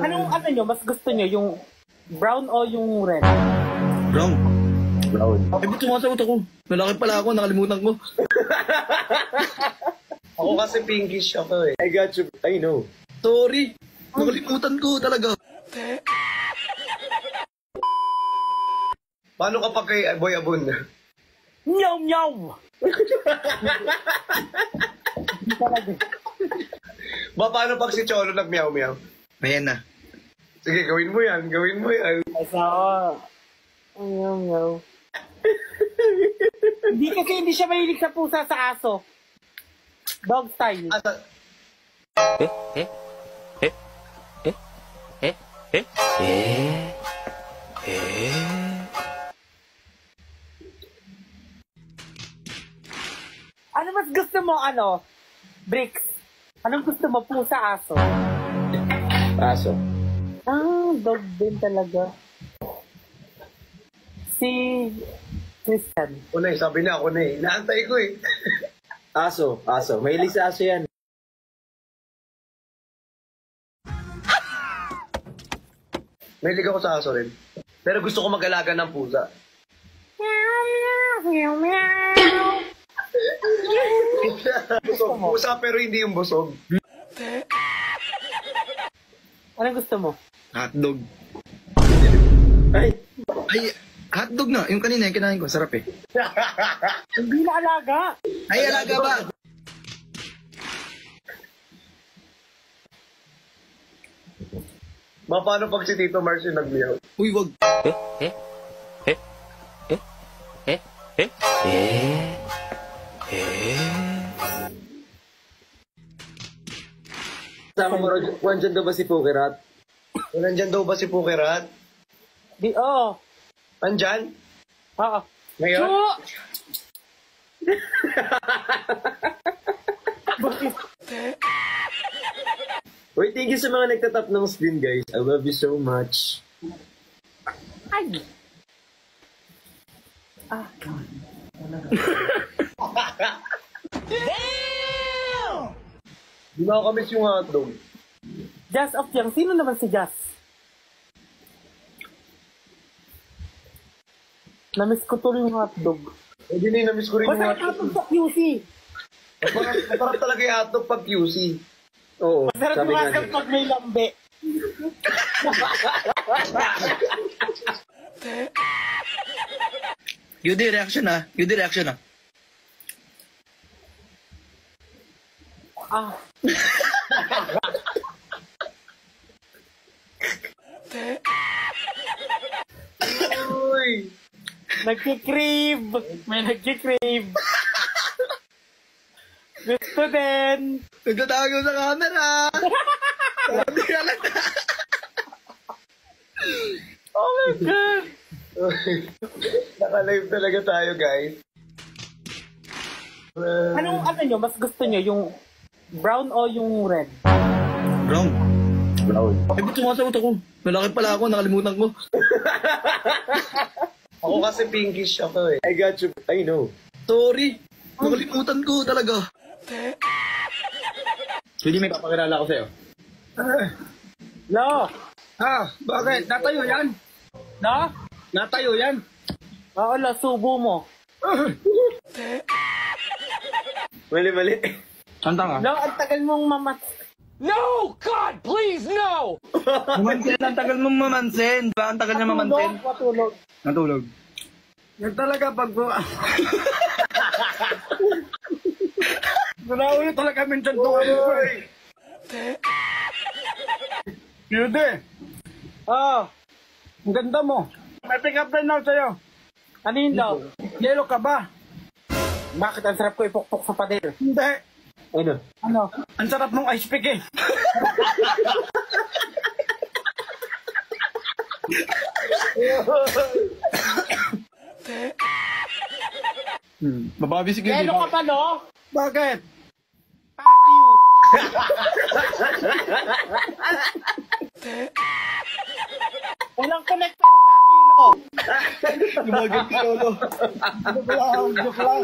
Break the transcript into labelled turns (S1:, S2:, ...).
S1: Anong ano nyo, mas gusto nyo, yung brown o yung red?
S2: Brown.
S3: Brown.
S2: Eh, ba't sumasagot ako? Malaki pala ako, nakalimutan ko.
S4: Ako kasi pinkish ako eh.
S3: I got you. I know.
S2: Sorry. Nakalimutan ko talaga.
S4: Paano kapag kay Boy Abon?
S1: Meow, meow! Hindi talaga.
S4: Paano pag si Cholo nag-meow-meow?
S2: Ayan na.
S4: Sige, gawin mo yan. Gawin mo yan.
S1: Asa ako. Meow, meow. Hindi kasi hindi siya mahilig sa pusa sa aso. Dog style.
S4: Asa?
S1: Ano mas gusto mo, ano? Bricks. Anong gusto mo, pusa, aso?
S3: Aso.
S1: Ah, dog din talaga. Si Tristan.
S4: Ako na eh. Sabi na ako na eh. Naantay ko eh.
S3: Aso. Aso. Mahilig sa aso yan.
S4: Mahilig ako sa aso rin. Pero gusto ko mag-alaga ng pusa. Busog. Pusa pero hindi yung busog.
S1: Anong gusto mo?
S2: Hotdog.
S3: Ay.
S2: Ay, hotdog na. Yung kanina, yung kinain ko. Sarap eh.
S1: Hindi na alaga.
S2: Ay, alaga ba?
S4: Paano pag si Tito Mars yung nag-meow?
S2: Uy, wag.
S3: Sama mo, Juan, daw ba si Pukirat?
S4: Nandyan daw ba si Pukirat?
S1: Di, oo.
S4: Nandyan?
S1: Oo.
S4: Ngayon?
S1: Bakit?
S3: Uy, thank you sa mga nagtatap ng screen, guys. I love you so much.
S1: Ay! Ah, God.
S4: Di ba ako miss yung hotdog?
S1: Jazz of Young. Sino naman si Jazz? Namiss ko tuloy yung hotdog.
S4: Hindi na yung namiss ko rin yung
S1: Masarap
S4: hotdog.
S1: hotdog sa QC.
S4: Masarap talaga yung hotdog pag QC.
S3: Oo,
S1: Masarap
S3: sabi
S1: yung
S3: nga
S1: hotdog
S3: niya.
S1: pag may lambe.
S2: Yudi, reaction ah. Yudi, reaction ah.
S1: Ah.
S4: Uy!
S1: Nagkikrib. May nagkikrib. Gusto din.
S2: Nagtatago sa camera. Hindi ka lang.
S1: Oh my God.
S4: Naka-live talaga tayo, guys.
S1: Anong ano nyo, mas gusto nyo, yung brown o yung red?
S2: Brown.
S3: Brown.
S2: Eh, ba't sumasagot ako? Malaki pala ako, nakalimutan ko.
S4: Ako kasi pinkish ako eh.
S3: I got you. I know.
S2: Sorry. Nakalimutan ko talaga.
S3: Hindi may papakilala ko sa'yo.
S1: No.
S2: Bakit? Natayo yan.
S1: No?
S2: Natayo yan.
S1: Oo, la, subo mo.
S3: Mali.
S2: Santa nga.
S1: No, ang tagal mong mamat.
S5: No! God, please, no!
S2: Mamansin, ang tagal mong mamansin. Ba, ang tagal niya mamansin.
S1: Matulog.
S2: Natulog. Yan talaga pag... Gulawin talaga minsan to. Yude,
S1: Oh,
S2: ang ganda mo. May pick-up line now sa'yo.
S1: ano yun daw?
S2: Yelo ka ba?
S1: Bakit ang sarap ko ipokpok sa pader?
S2: Hindi.
S3: Ano?
S1: Ano?
S2: Ang sarap mong ice pick eh. Bababi si Gigi.
S1: Yelo ka pa, no?
S2: Bakit?
S1: Fuck you. Walang connect pero fuck you, no?
S2: Lumagay ka, Lolo. Joke lang.